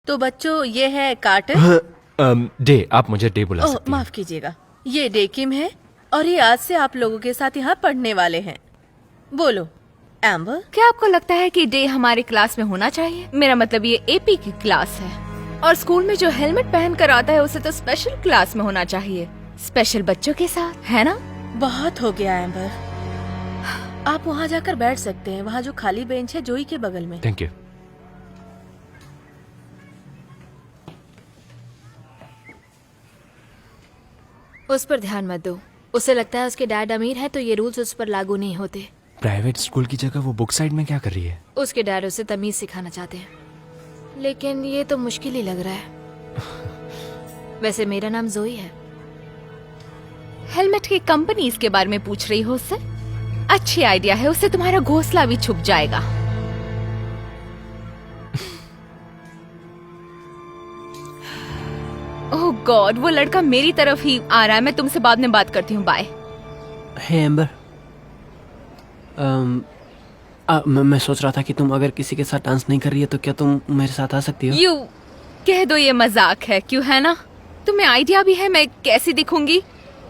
तो बच्चों, ये है कार्टर। डे, आप मुझे डे बुला सकती हैं। माफ कीजिएगा, ये डे किम है और ये आज से आप लोगों के साथ यहाँ पढ़ने वाले हैं। बोलो एम्बर। क्या आपको लगता है कि डे हमारे क्लास में होना चाहिए? मेरा मतलब ये एपी की क्लास है और स्कूल में जो हेलमेट पहन कर आता है उसे तो स्पेशल क्लास में होना चाहिए, स्पेशल बच्चों के साथ, है ना? बहुत हो गया एम्बर, आप वहाँ जाकर बैठ सकते हैं। वहाँ जो खाली बेंच है जोई के बगल में। Thank you. उस पर ध्यान मत दो। उसे लगता है उसके डैड अमीर है तो ये रूल्स उस पर लागू नहीं होते। प्राइवेट स्कूल की जगह वो बुक साइड में क्या कर रही है? उसके डैड उसे तमीज सिखाना चाहते हैं, लेकिन ये तो मुश्किल ही लग रहा है। वैसे मेरा नाम जोई है। हेलमेट की कंपनीज के बारे में पूछ रही हो उससे? अच्छी आइडिया है, उससे तुम्हारा घोंसला भी छुप जाएगा। ओह गॉड, वो लड़का मेरी तरफ ही आ रहा है। मैं तुमसे बाद में बात करती हूँ, बाय। हे एम्बर, मैं सोच रहा था कि तुम अगर किसी के साथ डांस नहीं कर रही है तो क्या तुम मेरे साथ आ सकती हो? यू कह दो ये मजाक है, क्यों? है ना? तुम्हें आइडिया भी है मैं कैसी दिखूंगी?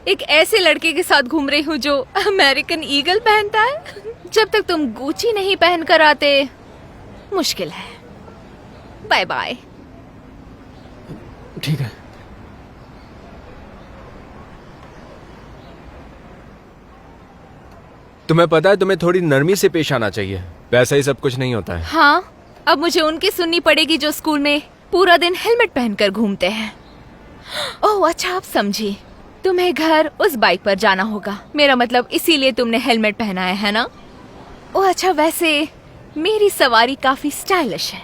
एक ऐसे लड़के के साथ घूम रही हूँ जो अमेरिकन ईगल पहनता है। जब तक तुम गुची नहीं पहन कर आते मुश्किल है। Bye bye. ठीक है। तुम्हें पता है, तुम्हें थोड़ी नरमी से पेश आना चाहिए। वैसा ही सब कुछ नहीं होता है। हाँ, अब मुझे उनकी सुननी पड़ेगी जो स्कूल में पूरा दिन हेलमेट पहनकर घूमते हैं। ओह अच्छा, आप समझी। तुम्हें घर उस बाइक पर जाना होगा, मेरा मतलब इसीलिए तुमने हेलमेट पहना है ना? ओह अच्छा, वैसे मेरी सवारी काफी स्टाइलिश है।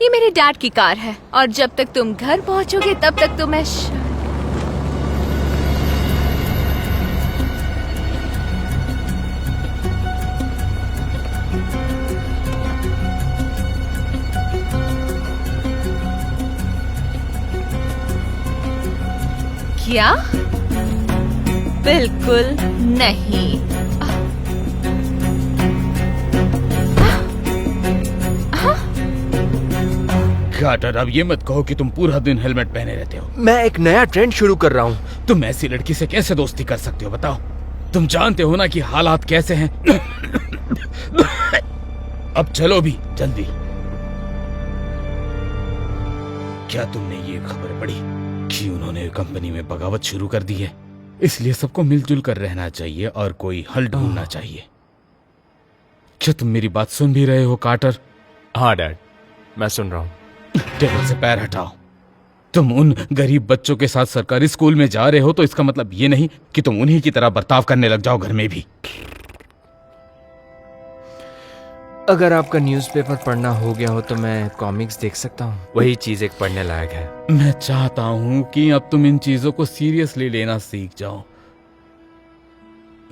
ये मेरे डैड की कार है और जब तक तुम घर पहुंचोगे तब तक तो मैं क्या? बिल्कुल नहीं। कार्टर, अब ये मत कहो कि तुम पूरा दिन हेलमेट पहने रहते हो। मैं एक नया ट्रेंड शुरू कर रहा हूँ। तुम ऐसी लड़की से कैसे दोस्ती कर सकते हो बताओ? तुम जानते हो ना कि हालात कैसे हैं। अब चलो भी जल्दी। क्या तुमने ये खबर पढ़ी कि उन्होंने कंपनी में बगावत शुरू कर दी है? इसलिए सबको मिलजुल कर रहना चाहिए और कोई हल ढूंढना चाहिए। क्या तुम मेरी बात सुन भी रहे हो कार्टर? हाँ डैड, मैं सुन रहा हूँ। टेबल से पैर हटाओ। तुम उन गरीब बच्चों के साथ सरकारी स्कूल में जा रहे हो तो इसका मतलब ये नहीं कि तुम उन्हीं की तरह बर्ताव करने लग जाओ घर में भी। अगर आपका न्यूज़पेपर पढ़ना हो गया हो तो मैं कॉमिक्स देख सकता हूँ। वही चीज एक पढ़ने लायक है। मैं चाहता हूँ कि अब तुम इन चीजों को सीरियसली लेना सीख जाओ।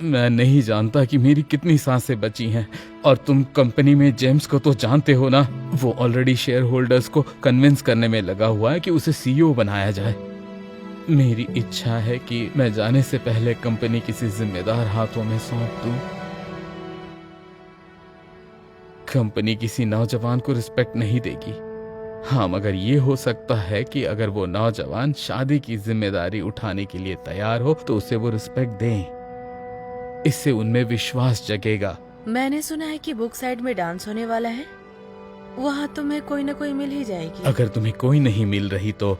मैं नहीं जानता कि मेरी कितनी सांसें बची हैं और तुम कंपनी में जेम्स को तो जानते हो ना। वो ऑलरेडी शेयर होल्डर्स को कन्विंस करने में लगा हुआ है कि उसे सीईओ बनाया जाए। मेरी इच्छा है कि मैं जाने से पहले कंपनी किसी जिम्मेदार हाथों में सौंप दूं। कंपनी किसी नौजवान को रिस्पेक्ट नहीं देगी। हाँ, मगर ये हो सकता है कि अगर वो नौजवान शादी की जिम्मेदारी उठाने के लिए तैयार हो तो उसे वो रिस्पेक्ट दें। इससे उनमें विश्वास जगेगा। मैंने सुना है कि बुक साइड में डांस होने वाला है। वहाँ तुम्हें कोई ना कोई मिल ही जाएगी। अगर तुम्हें कोई नहीं मिल रही तो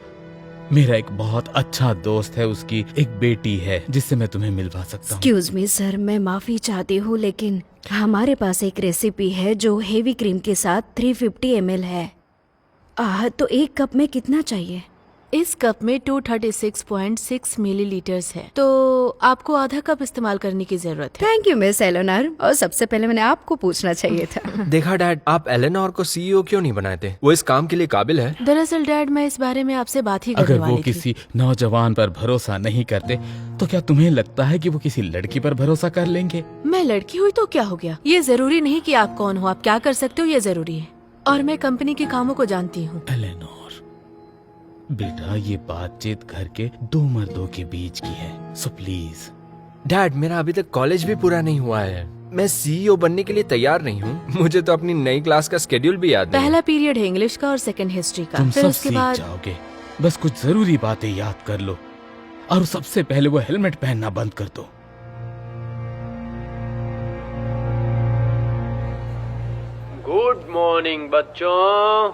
मेरा एक बहुत अच्छा दोस्त है, उसकी एक बेटी है जिससे मैं तुम्हें मिलवा सकता हूँ। एक्सक्यूज मी सर, मैं माफी चाहती हूँ लेकिन हमारे पास एक रेसिपी है जो हेवी क्रीम के साथ 350 ml है। तो एक कप में कितना चाहिए? इस कप में 236.6 मिलीलीटर्स है, तो आपको आधा कप इस्तेमाल करने की जरूरत है। थैंक यू मिस एलोनार, और सबसे पहले मैंने आपको पूछना चाहिए था। देखा डैड, आप एलेनोर को सीईओ क्यों नहीं बनाए थे? वो इस काम के लिए काबिल है। दरअसल डैड, मैं इस बारे में आपसे बात ही करने अगर वो वाली थी। किसी नौजवान पर भरोसा नहीं करते तो क्या तुम्हें लगता है कि वो किसी लड़की पर भरोसा कर लेंगे? मैं लड़की हुई तो क्या हो गया? ये जरूरी नहीं कि आप कौन हो, आप क्या कर सकते हो ये जरूरी है। और मैं कंपनी के कामों को जानती हूँ। एलेनोर बेटा, ये बातचीत घर के दो मर्दों के बीच की है, सो प्लीज। डैड, मेरा अभी तक कॉलेज भी पूरा नहीं हुआ है। मैं सीईओ बनने के लिए तैयार नहीं हूँ। मुझे तो अपनी नई क्लास का स्केड्यूल भी याद नहीं है। पहला पीरियड है इंग्लिश का और सेकंड हिस्ट्री का। तुम फिर सब उसके सीख बाद जाओगे। बस कुछ जरूरी बातें याद कर लो और सबसे पहले वो हेलमेट पहनना बंद कर दो। गुड मॉर्निंग बच्चों।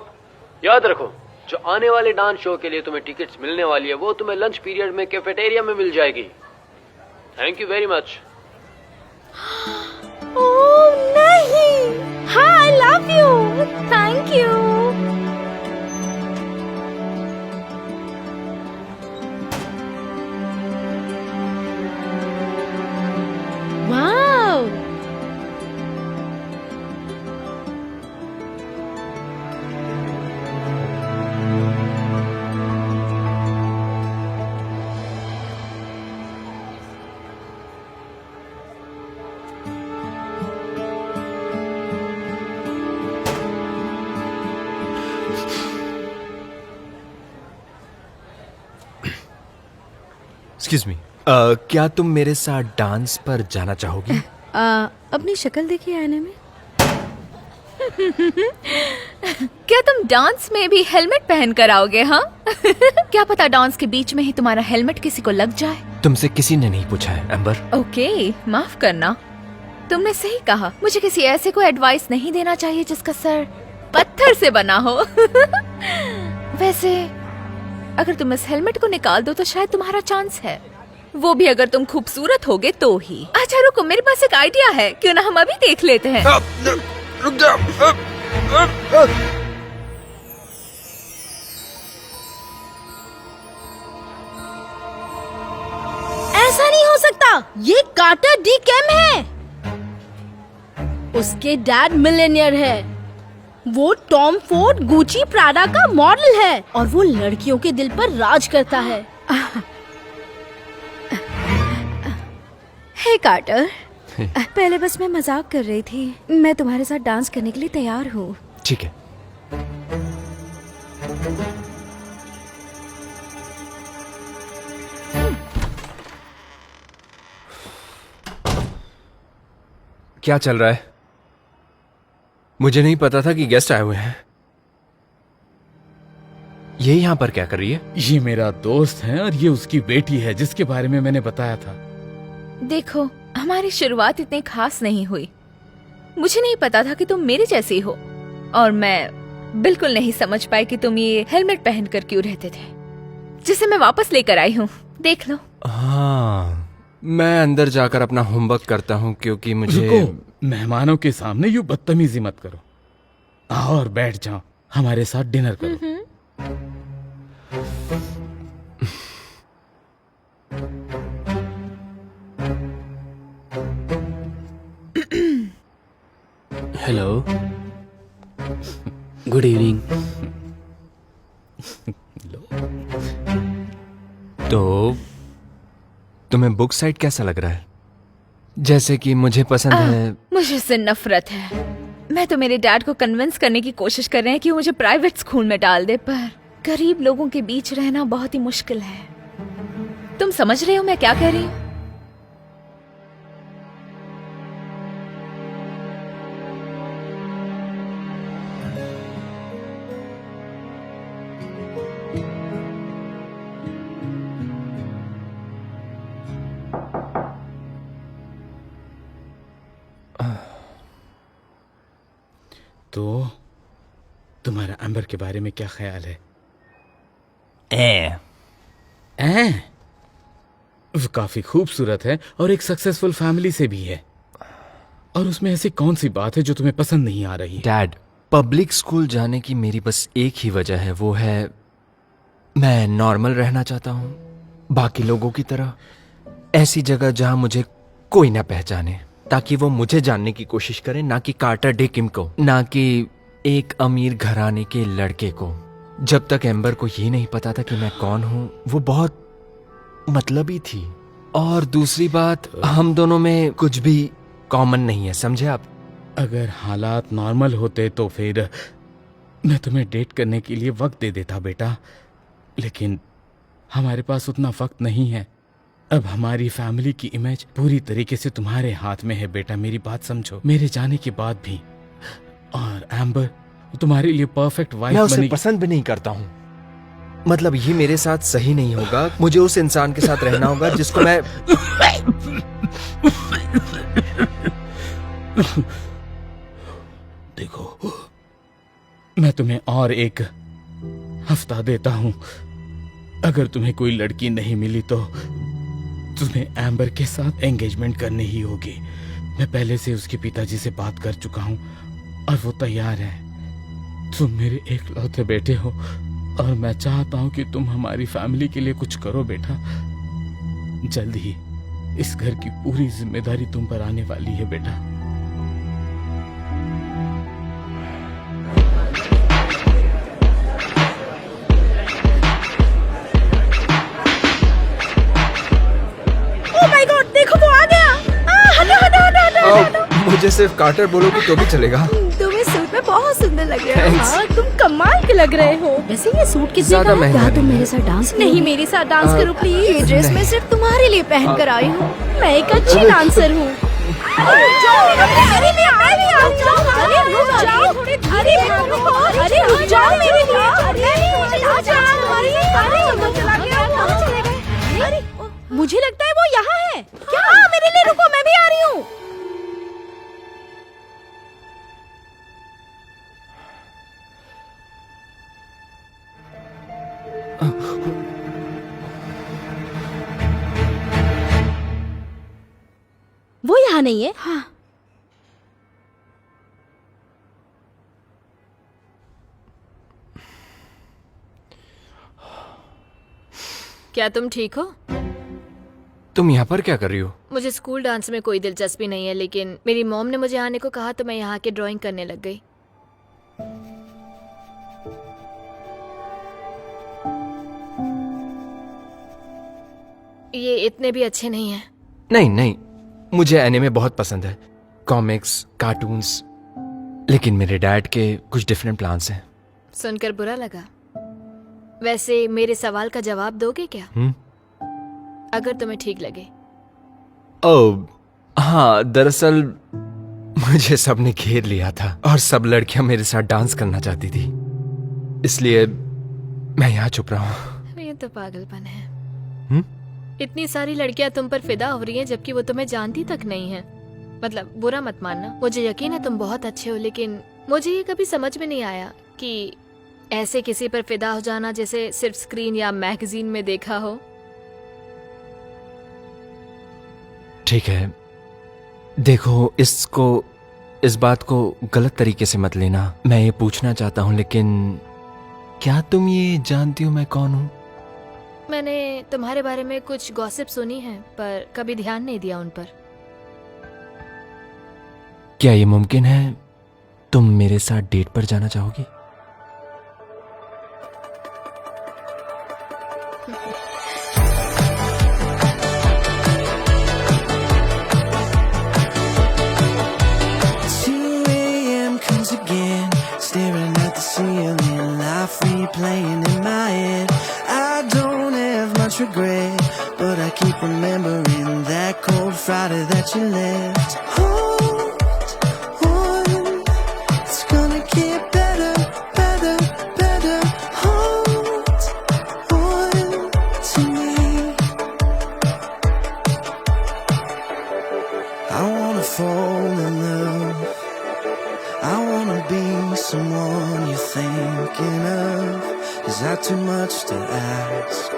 याद रखो, जो आने वाले डांस शो के लिए तुम्हें टिकट्स मिलने वाली है वो तुम्हें लंच पीरियड में कैफेटेरिया में मिल जाएगी। Thank you very much. Oh नहीं, हाँ I love you, thank you. Wow, excuse me, क्या तुम मेरे साथ डांस पर जाना चाहोगी? अपनी शक्ल देखिए आईने में। क्या तुम डांस में भी हेलमेट पहन कर आओगे? हाँ क्या पता डांस के बीच में ही तुम्हारा हेलमेट किसी को लग जाए। तुमसे किसी ने नहीं पूछा है एम्बर। ओके, माफ करना, तुमने सही कहा। मुझे किसी ऐसे को एडवाइस नहीं देना चाहिए जिसका सर पत्थर से बना हो। वैसे अगर तुम इस हेलमेट को निकाल दो तो शायद तुम्हारा चांस है, वो भी अगर तुम खूबसूरत होगे तो ही। अच्छा रुको, मेरे पास एक आइडिया है, क्यों ना हम अभी देख लेते हैं। रुक जाओ। ऐसा नहीं हो सकता, ये कार्टर डी कैम है। उसके डैड मिलेनियर है। वो टॉम फोर्ड गुची प्राडा का मॉडल है और वो लड़कियों के दिल पर राज करता है। हे कार्टर, पहले बस मैं मजाक कर रही थी। मैं तुम्हारे साथ डांस करने के लिए तैयार हूँ। ठीक है। क्या चल रहा है? मुझे नहीं पता था कि गेस्ट आए हुए हैं। ये यहाँ पर क्या कर रही है? ये मेरा दोस्त है और ये उसकी बेटी है जिसके बारे में मैंने बताया था। देखो, हमारी शुरुआत इतनी खास नहीं हुई। मुझे नहीं पता था कि तुम मेरे जैसी हो और मैं बिल्कुल नहीं समझ पाई कि तुम ये हेलमेट पहनकर क्यों रहते थे, जिसे मैं वापस लेकर आई हूँ। देख लो। हाँ, मैं अंदर जाकर अपना होमवर्क करता हूँ क्योंकि मुझे। रुको, मेहमानों के सामने यूं बदतमीजी मत करो। आओ और बैठ जाओ, हमारे साथ डिनर करो। Hello, good evening. तो तुम्हें बुक साइट कैसा लग रहा है? जैसे कि मुझे पसंद है। मुझे इससे नफरत है। मैं तो मेरे डैड को कन्विंस करने की कोशिश कर रहे हैं कि वो मुझे प्राइवेट स्कूल में डाल दे, पर गरीब लोगों के बीच रहना बहुत ही मुश्किल है। तुम समझ रहे हो मैं क्या कह रही हूँ? तो तुम्हारा एम्बर के बारे में क्या ख्याल है? वो काफी खूबसूरत है और एक सक्सेसफुल फैमिली से भी है। और उसमें ऐसी कौन सी बात है जो तुम्हें पसंद नहीं आ रही? डैड, पब्लिक स्कूल जाने की मेरी बस एक ही वजह है, वो है मैं नॉर्मल रहना चाहता हूँ, बाकी लोगों की तरह। ऐसी जगह जहां मुझे कोई ना पहचाने, ताकि वो मुझे जानने की कोशिश करे, ना कि कार्टर डे किम को, ना कि एक अमीर घराने के लड़के को। जब तक एम्बर को ये नहीं पता था कि मैं कौन हूं, वो बहुत मतलबी थी। और दूसरी बात, हम दोनों में कुछ भी कॉमन नहीं है, समझे आप? अगर हालात नॉर्मल होते तो फिर मैं तुम्हें डेट करने के लिए वक्त दे देता बेटा, लेकिन हमारे पास उतना वक्त नहीं है। अब हमारी फैमिली की इमेज पूरी तरीके से तुम्हारे हाथ में है बेटा, मेरी बात समझो। मेरे जाने के बाद भी। और एम्बर तुम्हारे लिए परफेक्ट मैं वाइफ उसे बनेगी। पसंद भी नहीं करता हूँ। मतलब ये मेरे साथ सही नहीं होगा। मुझे उस इंसान के साथ रहना होगा जिसको मैं देखो, मैं तुम्हें और एक हफ्ता देता हूं। अगर तुम्हें कोई लड़की नहीं मिली तो तुम्हें एम्बर के साथ एंगेजमेंट करनी ही होगी। मैं पहले से उसके पिताजी से बात कर चुका हूं और वो तैयार है। तुम मेरे एकलौते बेटे हो और मैं चाहता हूं कि तुम हमारी फैमिली के लिए कुछ करो बेटा। जल्द ही इस घर की पूरी जिम्मेदारी तुम पर आने वाली है बेटा। ओह माय गॉड, देखो वो आ गया। हटो हटो हटो हटो हटो। मुझे सिर्फ कार्टर बोलोगे तो भी चलेगा। तुम इस सूट में बहुत सुंदर लग रहे हो। Thanks. हाँ, तुम कमाल के लग रहे हो। वैसे ये सूट कितने ज्यादा का है? महंगा क्या तुम नहीं मेरे साथ डांस नहीं मेरे साथ डांस करो प्लीज। ये ड्रेस मैं सिर्फ तुम्हारे लिए पहन कर आई हूँ। मैं एक अच्छी डांसर हूँ। अरे रुक जाओ, अरे रुक जाओ, अरे रुक जाओ मेरे लिए। अरे रुक जाओ, अरे मुझे लगता है वो यहाँ है। क्या? मेरे लिए रुको, मैं भी आ रही हूँ। वो यहाँ नहीं है। हाँ। क्या तुम ठीक हो? तुम यहाँ पर क्या कर रही हो? मुझे स्कूल डांस में कोई दिलचस्पी नहीं है, लेकिन मेरी मॉम ने मुझे आने को कहा तो मैं यहाँ के ड्राइंग करने लग गई। ये इतने भी अच्छे नहीं हैं। नहीं नहीं, मुझे एनिमे बहुत पसंद है, कॉमिक्स, कार्टून्स। लेकिन मेरे डैड के कुछ डिफरेंट प्लान्स हैं। सुनकर बुरा लगा। वैसे मेरे सवाल का जवाब दोगे क्या? अगर तुम्हें ठीक लगे। ओह हाँ, दरअसल मुझे सबने घेर लिया था और सब लड़कियां मेरे साथ डांस करना चाहती थी, इसलिए मैं यहाँ छुप रहा हूँ। ये तो पागलपन है। इतनी सारी लड़कियां तुम पर फिदा हो रही हैं जबकि वो तुम्हें जानती तक नहीं है। मतलब बुरा मत मानना, मुझे यकीन है तुम बहुत अच्छे हो, लेकिन मुझे ये कभी समझ में नहीं आया कि ऐसे किसी पर फिदा हो जाना जैसे सिर्फ स्क्रीन या मैगजीन में देखा हो। ठीक है, देखो, इस बात को गलत तरीके से मत लेना। मैं ये पूछना चाहता हूँ, लेकिन क्या तुम ये जानती हो मैं कौन हूँ? मैंने तुम्हारे बारे में कुछ गॉसिप सुनी है, पर कभी ध्यान नहीं दिया उन पर। क्या ये मुमकिन है तुम मेरे साथ डेट पर जाना चाहोगी? Replaying in my head, I don't have much regret, but I keep remembering that cold Friday that you left. Hold on, it's gonna get better, better, better. Hold on to me. I wanna fall in love, I wanna be someone you're thinking of. Is that too much to ask?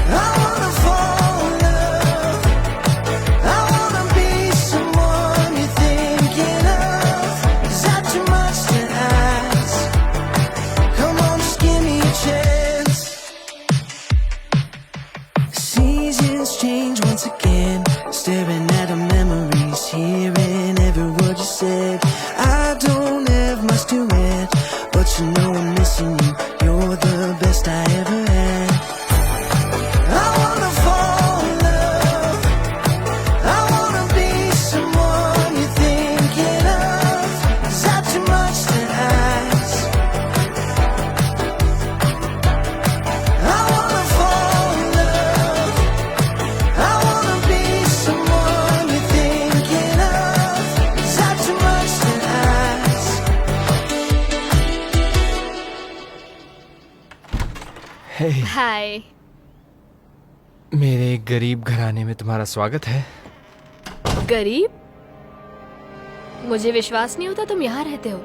I wanna fall in love, I wanna be someone you're thinking of. Is that too much to ask? Come on, just give me a chance. Seasons change once again, staring at our memories, hearing every word you said. I don't have much to add, but you know I'm missing you. You're the best I ever had. I wanna fall in love, I wanna be someone you're thinking of. Is that too much to ask? I wanna हे, हाय। मेरे गरीब घराने में तुम्हारा स्वागत है। गरीब? मुझे विश्वास नहीं होता तुम यहाँ रहते हो।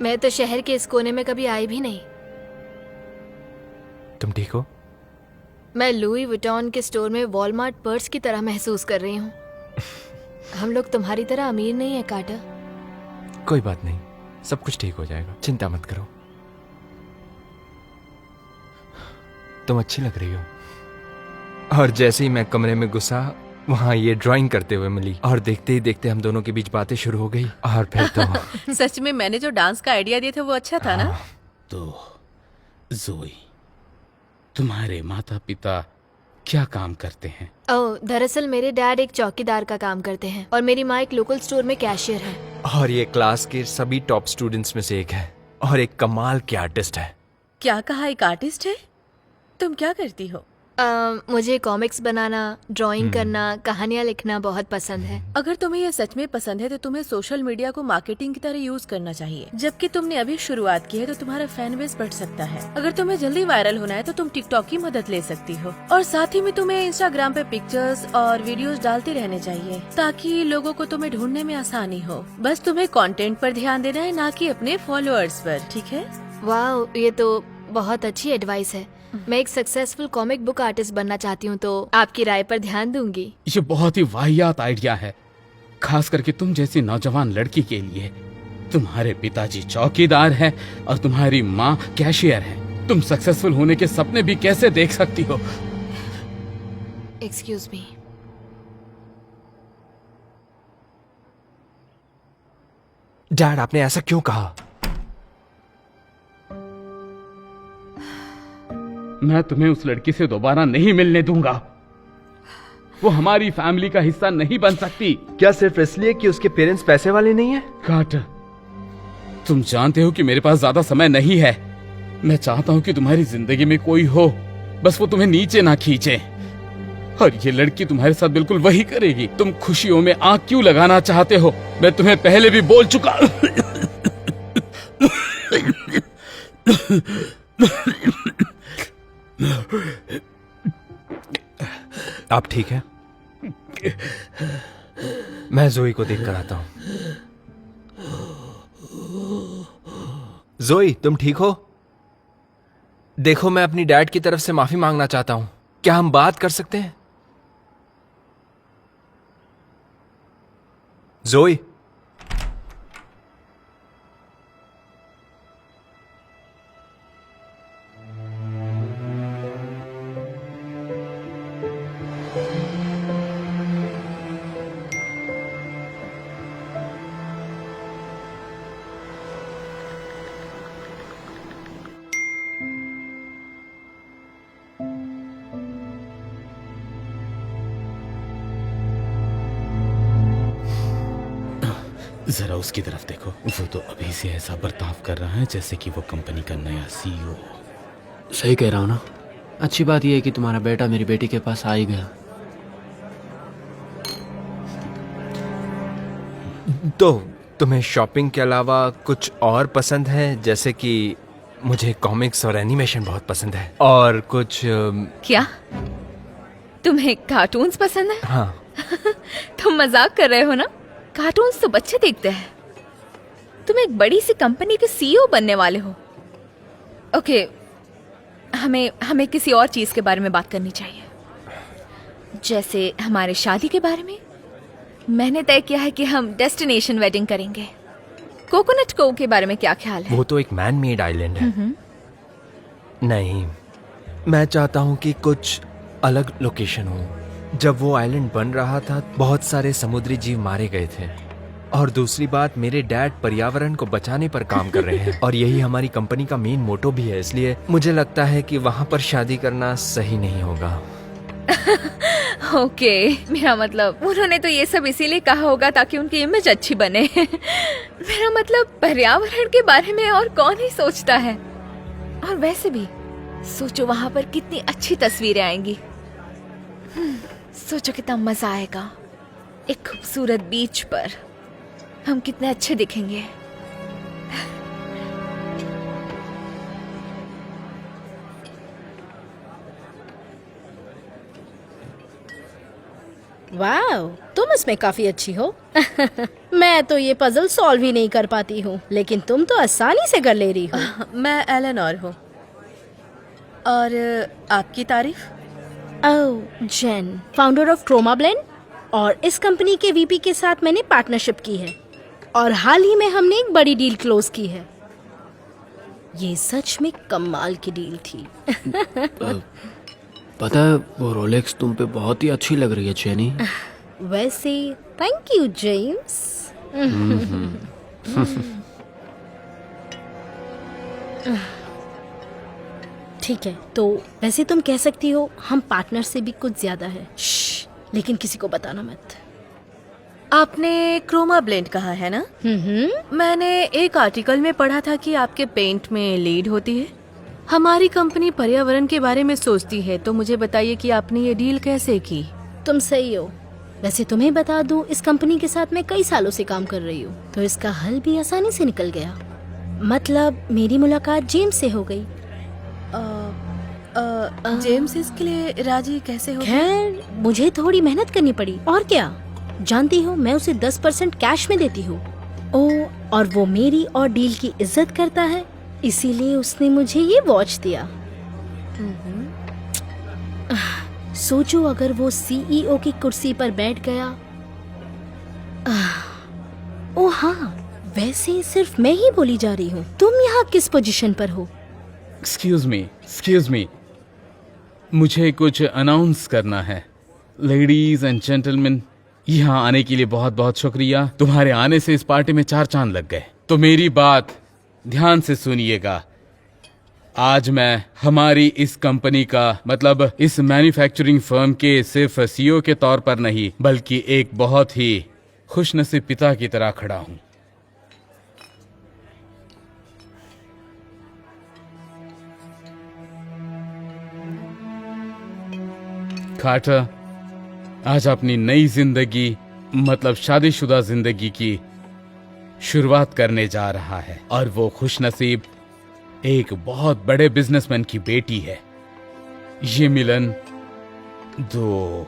मैं तो शहर के इस कोने में कभी आई भी नहीं। तुम ठीक हो? मैं लुई विटॉन के स्टोर में वॉलमार्ट पर्स की तरह महसूस कर रही हूँ। हम लोग तुम्हारी तरह अमीर नहीं है कार्टर। कोई बात नहीं, सब कुछ ठीक हो जाएगा, चिंता मत करो। तुम अच्छी लग रही हो। और जैसे ही मैं कमरे में घुसा, वहाँ ये ड्राइंग करते हुए मिली और देखते ही देखते हम दोनों के बीच बातें शुरू हो गई। और फिर तो सच में मैंने जो डांस का आइडिया दिया था वो अच्छा था ना? तो जोई, तुम्हारे माता पिता क्या काम करते हैं? ओह, दरअसल मेरे डैड एक चौकीदार का काम करते हैं और मेरी माँ एक लोकल स्टोर में कैशियर है। और ये क्लास के सभी टॉप स्टूडेंट्स में से एक है और एक कमाल की आर्टिस्ट है। क्या कहा, एक आर्टिस्ट है? तुम क्या करती हो? मुझे कॉमिक्स बनाना, ड्राइंग करना, कहानियाँ लिखना बहुत पसंद है। अगर तुम्हें ये सच में पसंद है तो तुम्हें सोशल मीडिया को मार्केटिंग की तरह यूज करना चाहिए। जबकि तुमने अभी शुरुआत की है तो तुम्हारा फैन बेस बढ़ सकता है। अगर तुम्हें जल्दी वायरल होना है तो तुम टिकटॉक की मदद ले सकती हो। और साथ ही में तुम्हें इंस्टाग्राम पे पिक्चर्स और वीडियोस डालते रहने चाहिए ताकि लोगों को तुम्हें ढूंढने में आसानी हो। बस तुम्हें कंटेंट पर ध्यान देना है, ना कि अपने फॉलोअर्स पर, ठीक है? वाह, ये तो बहुत अच्छी एडवाइस है। मैं एक सक्सेसफुल कॉमिक बुक आर्टिस्ट बनना चाहती हूँ, तो आपकी राय पर ध्यान दूंगी। ये बहुत ही वाहियात आइडिया है, खास करके तुम जैसी नौजवान लड़की के लिए। तुम्हारे पिताजी चौकीदार हैं और तुम्हारी माँ कैशियर है। तुम सक्सेसफुल होने के सपने भी कैसे देख सकती हो? Excuse me. डैड, आपने ऐसा क्यों कहा? मैं तुम्हें उस लड़की से दोबारा नहीं मिलने दूंगा। वो हमारी फैमिली का हिस्सा नहीं बन सकती। क्या सिर्फ इसलिए कि उसके पेरेंट्स पैसे वाले नहीं हैं? कार्टर, तुम जानते हो कि मेरे पास ज्यादा समय नहीं है। मैं चाहता हूं कि तुम्हारी जिंदगी में कोई हो, बस वो तुम्हें नीचे ना खींचे। और ये लड़की तुम्हारे साथ बिल्कुल वही करेगी। तुम खुशियों में आग क्यों लगाना चाहते हो? मैं तुम्हें पहले भी बोल चुका। आप ठीक है? मैं जोई को देख कर आता हूं। जोई, तुम ठीक हो? देखो, मैं अपनी डैड की तरफ से माफी मांगना चाहता हूं। क्या हम बात कर सकते हैं? जोई, जरा उसकी तरफ देखो। वो तो अभी से ऐसा बर्ताव कर रहा है जैसे कि वो कंपनी का नया सीईओ। सही कह रहा हूँ ना? अच्छी बात यह है कि तुम्हारा बेटा मेरी बेटी के पास आ ही गया। तो तुम्हें शॉपिंग के अलावा कुछ और पसंद है? जैसे कि मुझे कॉमिक्स और एनिमेशन बहुत पसंद है। और कुछ क्या तुम्हें कार्टून्स पसंद है? हाँ। तुम मजाक कर रहे हो ना? कार्टून्स तो बच्चे देखते हैं। तुम एक बड़ी सी कंपनी के सीईओ बनने वाले हो। ओके, हमें किसी और चीज के बारे में बात करनी चाहिए, जैसे हमारे शादी के बारे में। मैंने तय किया है कि हम डेस्टिनेशन वेडिंग करेंगे। कोकोनट कोव के बारे में क्या ख्याल है? वो तो एक मैन मेड आइलैंड है। नहीं, मैं चाहता हूँ कि कुछ अलग लोकेशन हो। जब वो आइलैंड बन रहा था, बहुत सारे समुद्री जीव मारे गए थे। और दूसरी बात, मेरे डैड पर्यावरण को बचाने पर काम कर रहे हैं और यही हमारी कंपनी का मेन मोटो भी है। इसलिए मुझे लगता है कि वहाँ पर शादी करना सही नहीं होगा। ओके, मेरा मतलब उन्होंने तो ये सब इसीलिए कहा होगा ताकि उनकी इमेज अच्छी बने। मेरा मतलब पर्यावरण के बारे में और कौन ही सोचता है। और वैसे भी सोचो वहां पर कितनी अच्छी तस्वीरें आएंगी। सोचो कितना मजा आएगा। एक खूबसूरत बीच पर हम कितने अच्छे दिखेंगे। वाह, तुम इसमें काफी अच्छी हो। मैं तो ये पजल सॉल्व ही नहीं कर पाती हूँ, लेकिन तुम तो आसानी से कर ले रही हो। मैं एलेनोर हूँ। और आपकी तारीफ? ओह, जेन, फाउंडर ऑफ क्रोमा ब्लेंड, और इस कंपनी के वीपी के साथ मैंने पार्टनरशिप की है और हाल ही में हमने एक बड़ी डील क्लोज की है। ये सच में कमाल की डील थी। पता है वो रोलेक्स तुम पे बहुत ही अच्छी लग रही है चैनी। वैसे थैंक यू जेम्स। ठीक है, तो वैसे तुम कह सकती हो हम पार्टनर से भी कुछ ज्यादा है। लेकिन किसी को बताना मत। आपने क्रोमा ब्लेंड कहा है ना? मैंने एक आर्टिकल में पढ़ा था कि आपके पेंट में लीड होती है। हमारी कंपनी पर्यावरण के बारे में सोचती है, तो मुझे बताइए कि आपने ये डील कैसे की? तुम सही हो। वैसे तुम्हें बता दूं, इस कंपनी के साथ मैं कई सालों से काम कर रही हूँ, तो इसका हल भी आसानी से निकल गया। मतलब मेरी मुलाकात जेम्स से हो गई। जेम्स इसके लिए राजी कैसे हो? खैर, मुझे थोड़ी मेहनत करनी पड़ी, और क्या। जानती हो, मैं उसे 10% कैश में देती हूँ। ओह, और वो मेरी और डील की इज्जत करता है, इसीलिए उसने मुझे ये वॉच दिया। सोचो अगर वो सीईओ की कुर्सी पर बैठ गया। ओह हाँ, वैसे सिर्फ मैं ही बोली जा रही हूँ। तुम यहाँ किस पोजीशन पर हो? एक्सक्यूज मी, मुझे कुछ अनाउंस करना है। लेडीज एंड जेंटलमैन, यहाँ आने के लिए बहुत बहुत शुक्रिया। तुम्हारे आने से इस पार्टी में 4 चांद लग गए। तो मेरी बात ध्यान से सुनिएगा। आज मैं हमारी इस कंपनी का, मतलब इस मैन्युफैक्चरिंग फर्म के सिर्फ सीईओ के तौर पर नहीं, बल्कि एक बहुत ही खुशनसीब पिता की तरह खड़ा हूं। कार्टर आज अपनी नई जिंदगी, मतलब शादीशुदा जिंदगी की शुरुआत करने जा रहा है, और वो खुशनसीब एक बहुत बड़े बिजनेसमैन की बेटी है। ये मिलन 2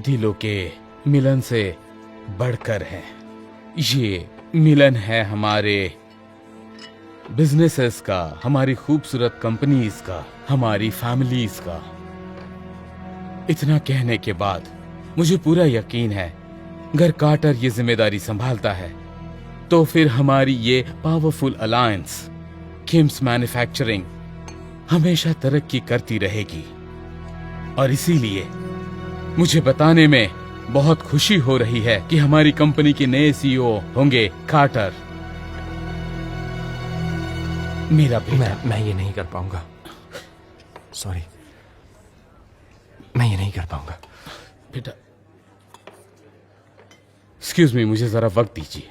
दिलों के मिलन से बढ़कर है। ये मिलन है हमारे बिजनेसेस का, हमारी खूबसूरत कंपनीज का, हमारी फैमिलीज का। इतना कहने के बाद मुझे पूरा यकीन है, अगर कार्टर ये जिम्मेदारी संभालता है तो फिर हमारी ये पावरफुल अलायंस किम्स मैन्युफैक्चरिंग हमेशा तरक्की करती रहेगी। और इसीलिए मुझे बताने में बहुत खुशी हो रही है कि हमारी कंपनी के नए सीईओ होंगे कार्टर, मेरा बेटा। मैं ये नहीं कर पाऊंगा। सॉरी, मैं ये नहीं कर पाऊंगा। बेटा, एक्सक्यूज मी, मुझे जरा वक्त दीजिए।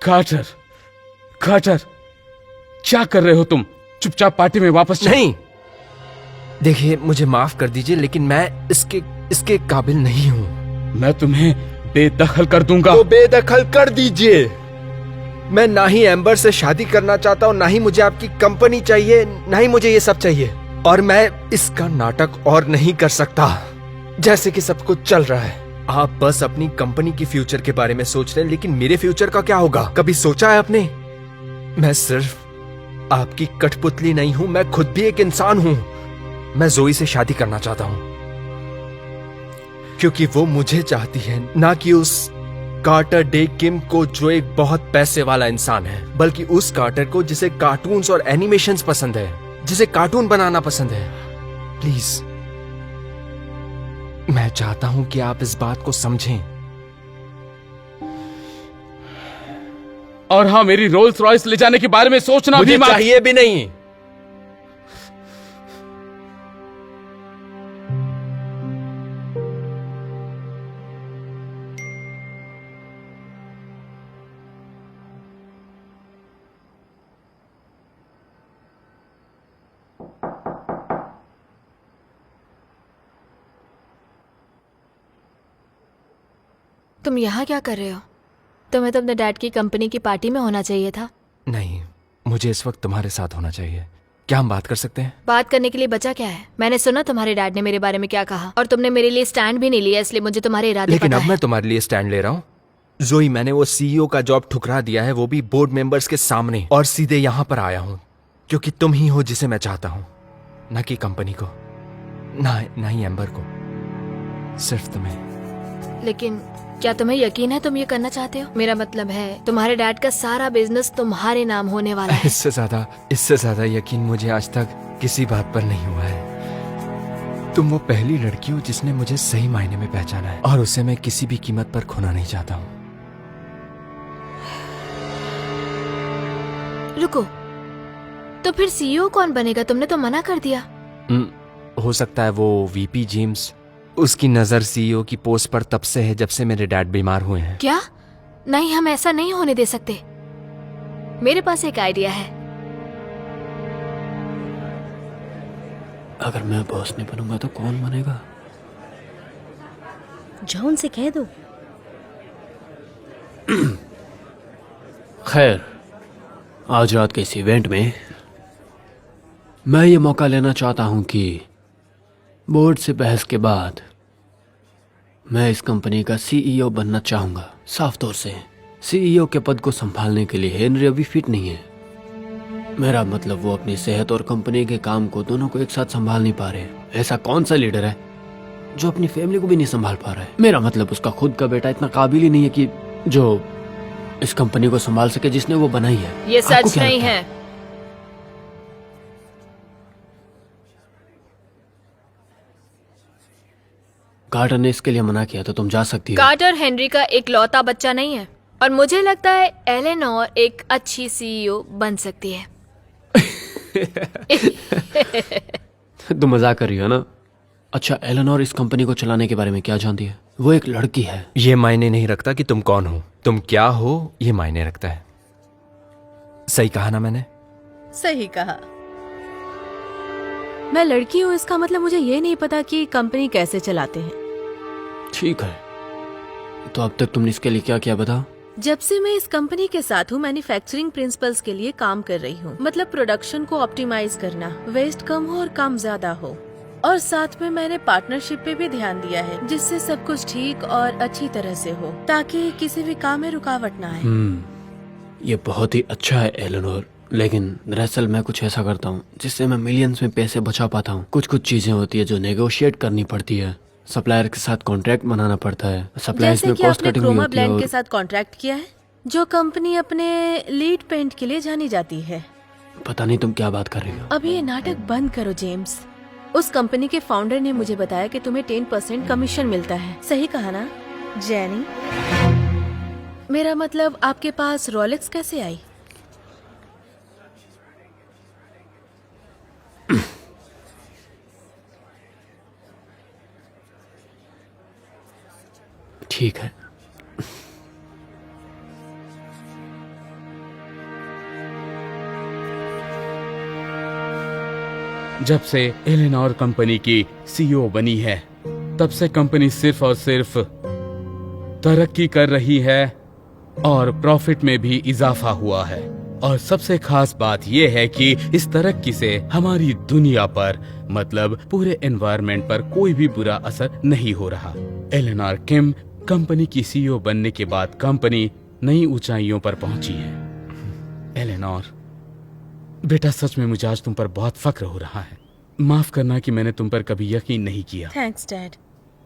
कार्टर, कार्टर, क्या कर रहे हो तुम? चुपचाप पार्टी में वापस चलो। नहीं, देखिए मुझे माफ कर दीजिए, लेकिन मैं इसके काबिल नहीं हूं। मैं तुम्हें बेदखल कर दूंगा। तो बेदखल कर दीजिए। मैं ना ही एम्बर से शादी करना चाहता हूँ, ना ही मुझे आपकी कंपनी चाहिए, ना ही मुझे ये सब चाहिए। और मैं इसका नाटक और नहीं कर सकता जैसे कि सब कुछ चल रहा है। आप बस अपनी कंपनी की फ्यूचर के बारे में सोच रहे हैं, लेकिन मेरे फ्यूचर का क्या होगा? कभी सोचा है आपने? मैं सिर्फ आपकी कठपुतली नहीं हूं, मैं खुद भी एक इंसान हूं। मैं जोई से शादी करना चाहता हूं क्योंकि वो मुझे चाहती है, ना कि उस कार्टर डे किम को जो एक बहुत पैसे वाला इंसान है, बल्कि उस कार्टर को जिसे कार्टून्स और एनिमेशंस पसंद है, जिसे कार्टून बनाना पसंद है। प्लीज, मैं चाहता हूं कि आप इस बात को समझें। और हाँ, मेरी रोल्स रॉयस ले जाने के बारे में सोचना मुझे भी मत। चाहिए भी नहीं। तुम यहाँ क्या कर रहे हो? तुम्हें तो अपने डैड की कंपनी की पार्टी में होना चाहिए था। नहीं, मुझे इस वक्त तुम्हारे साथ होना चाहिए। क्या हम बात कर सकते हैं? बात करने के लिए बचा क्या है? मैंने सुना तुम्हारे डैड ने मेरे बारे में क्या कहा, और तुमने मेरे लिए स्टैंड भी नहीं लिया, इसलिए मुझे तुम्हारे इरादे लेकिन पता अब है। मैं तुम्हारे लिए स्टैंड ले रहा हूँ। जोई, मैंने वो सीईओ का जॉब ठुकरा दिया है, वो भी बोर्ड मेंबर्स के सामने, और सीधे यहाँ पर आया हूँ क्योंकि तुम ही हो जिसे मैं चाहता हूँ, ना कि कंपनी को, ना ही एम्बर को, सिर्फ तुम्हें। लेकिन क्या तुम्हें यकीन है तुम ये करना चाहते हो? मेरा मतलब है तुम्हारे डैड का सारा बिजनेस तुम्हारे नाम होने वाला है। इससे ज्यादा यकीन मुझे आज तक किसी बात पर नहीं हुआ है। तुम वो पहली लड़की हो जिसने मुझे सही मायने में पहचाना है, और उसे मैं किसी भी कीमत पर खोना नहीं चाहता हूँ। रुको, तो फिर सीईओ कौन बनेगा? तुमने तो मना कर दिया। हो सकता है वो वीपी जेम्स, उसकी नजर सीईओ की पोस्ट पर तब से है जब से मेरे डैड बीमार हुए हैं। क्या? नहीं, हम ऐसा नहीं होने दे सकते। मेरे पास एक आइडिया है। अगर मैं बॉस नहीं बनूंगा तो कौन बनेगा? जाओ उनसे कह दो। खैर, आज रात के इस इवेंट में मैं ये मौका लेना चाहता हूं कि बोर्ड से बहस के बाद मैं इस कंपनी का सीईओ बनना चाहूंगा। साफ तौर से सीईओ के पद को संभालने के लिए हेनरी अभी फिट नहीं है। मेरा मतलब वो अपनी सेहत और कंपनी के काम को दोनों को एक साथ संभाल नहीं पा रहे। ऐसा कौन सा लीडर है जो अपनी फैमिली को भी नहीं संभाल पा रहा है? मेरा मतलब उसका खुद का बेटा इतना काबिल ही नहीं है कि जो इस कंपनी को संभाल सके जिसने वो बनाई है। ये आपको सच क्या नहीं लगता है। कार्टर ने इसके लिए मना किया तो तुम जा सकती हो। कार्टर हेनरी का एक लौता बच्चा नहीं है, और मुझे लगता है एलेनोर एक अच्छी सीईओ बन सकती है। तुम मजाक कर रही हो ना? अच्छा, एलेनोर इस कंपनी को चलाने के बारे में क्या जानती है? वो एक लड़की है। ये मायने नहीं रखता कि तुम कौन हो, तुम क्या हो ये मायने रखता है। सही कहा ना मैंने? सही कहा। मैं लड़की हूँ, इसका मतलब मुझे ये नहीं पता कि कंपनी कैसे चलाते हैं। ठीक है, तो अब तक तुमने इसके लिए क्या किया बताओ? जब से मैं इस कंपनी के साथ हूँ, मैन्युफैक्चरिंग प्रिंसिपल्स के लिए काम कर रही हूँ। मतलब प्रोडक्शन को ऑप्टिमाइज करना, वेस्ट कम हो और काम ज्यादा हो। और साथ में मैंने पार्टनरशिप पे भी ध्यान दिया है, जिससे सब कुछ ठीक और अच्छी तरह से हो, ताकि किसी भी काम में रुकावट ना आए। ये बहुत ही अच्छा है एलेनोर, लेकिन दरअसल मैं कुछ ऐसा करता हूँ जिससे मैं मिलियंस में पैसे बचा पाता हूँ। कुछ चीजें होती है जो नेगोशिएट करनी पड़ती है, सप्लायर के साथ कॉन्ट्रैक्ट बनाना पड़ता है, सप्लायर्स में जैसे कि कॉस्ट आपने कटिंग भी क्रोमा होती है। ब्लैंड और के साथ कॉन्ट्रैक्ट किया है, जो कंपनी अपने लीड पेंट के लिए जानी जाती है। पता नहीं तुम क्या बात कर रही हो। अब ये नाटक बंद करो जेम्स। उस कंपनी के फाउंडर ने मुझे बताया कि तुम्हें 10% कमीशन मिलता है। सही कहा ना जेनी? मेरा मतलब आपके पास रोलेक्स कैसे आई? ठीक है, जब से एलेनोर कंपनी की सीईओ बनी है, तब से कंपनी सिर्फ और सिर्फ तरक्की कर रही है और प्रॉफिट में भी इजाफा हुआ है। और सबसे खास बात यह है कि इस तरक्की से हमारी दुनिया पर, मतलब पूरे एनवायरनमेंट पर कोई भी बुरा असर नहीं हो रहा। एलेनोर किम कंपनी की सीईओ बनने के बाद कंपनी नई ऊंचाइयों पर पहुंची है। एलेनोर बेटा, सच में मुझे आज तुम पर बहुत फक्र हो रहा है। माफ करना कि मैंने तुम पर कभी यकीन नहीं किया। Thanks dad.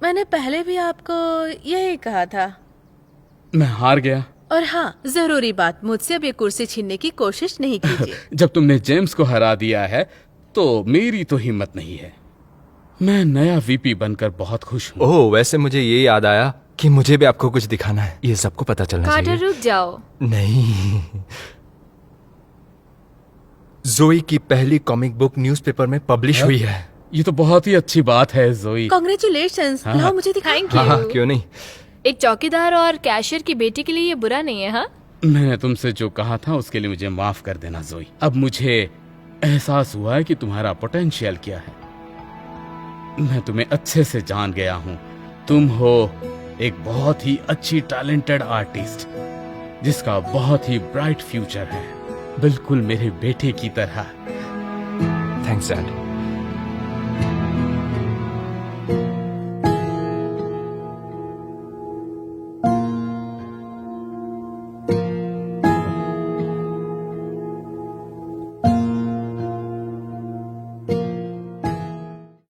मैंने पहले भी आपको यही कहा था। मैं हार गया। और हाँ, जरूरी बात, मुझसे अब ये कुर्सी छीनने की कोशिश नहीं कीजिए। जब तुमने जेम्स को हरा दिया है तो मेरी तो हिम्मत नहीं है। मैं नया वीपी बनकर बहुत खुश हूँ। ओह, वैसे मुझे ये याद आया कि मुझे भी आपको कुछ दिखाना है। ये सबको पता चलना कार्टर चाहिए। रुक जाओ। नहीं, जोई की पहली कॉमिक बुक न्यूज़पेपर में पब्लिश हुई है। ये तो बहुत ही अच्छी बात है जोई। कॉन्ग्रेचुलेशंस। हाँ। लाओ मुझे दिखाएं। थैंक हाँ, यू। क्यों नहीं। एक चौकीदार और कैशियर की बेटी के लिए ये बुरा नहीं है। हाँ, मैंने तुमसे जो कहा था उसके लिए मुझे माफ कर देना जोई। अब मुझे एहसास हुआ है कि तुम्हारा पोटेंशियल क्या है। मैं तुम्हें अच्छे से जान गया हूँ। तुम हो एक बहुत ही अच्छी टैलेंटेड आर्टिस्ट जिसका बहुत ही ब्राइट फ्यूचर है। बिल्कुल मेरे बेटे की तरह। Thanks dad.